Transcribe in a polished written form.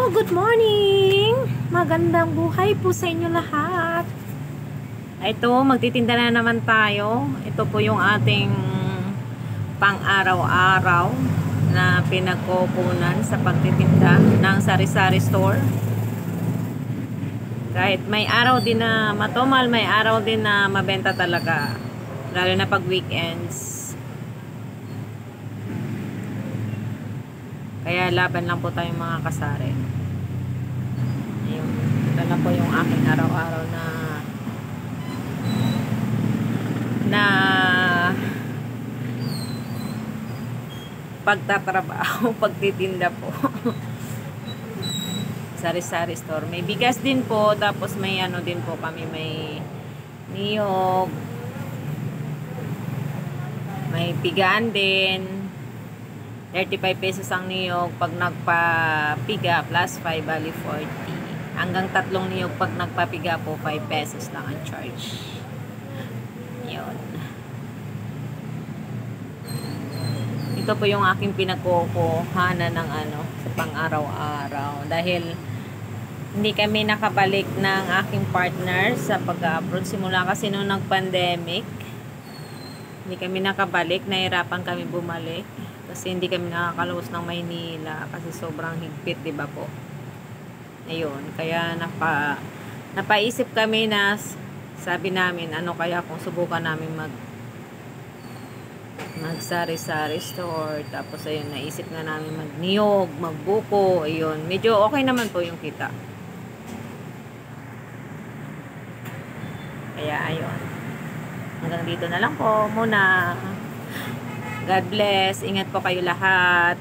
Good morning! Magandang buhay po sa inyo lahat. Ito, magtitinda na naman tayo. Ito po yung ating pang-araw-araw na pinagkukunan sa pagtitinda ng sari-sari store. Kahit may araw din na matumal, may araw din na mabenta talaga. Lalo na pag weekends. Kaya laban lang po tayong mga kasari. Ayun. Ito na po yung aking araw-araw na pagtatrabaho, pagtitinda po. Sari-sari store. May bigas din po, tapos may ano din po kami, may niyog, may pigaan din. 35 pesos ang niyog pag nagpapiga plus 5 bali 40. Hanggang 3 niyog pag nagpapiga po 5 pesos lang ang charge. Yun. Ito po yung aking pinagkukuhanan ng ano sa pang-araw-araw dahil hindi kami nakabalik ng aking partner sa pag-abroad simula kasi nung nag-pandemic. Hindi kami nakabalik, nahirapan kami bumalik. Kasi hindi kami nakakaluwas ng Maynila kasi sobrang higpit, di ba po? Ayun, kaya napaisip kami na sabi namin, ano kaya kung subukan namin magsari-sari store. Tapos ayun, naisip nga namin magniyog, magbuko, ayun. Medyo okay naman po yung kita. Kaya ayun. Hanggang dito na lang po muna. God bless. Ingat po kayo lahat.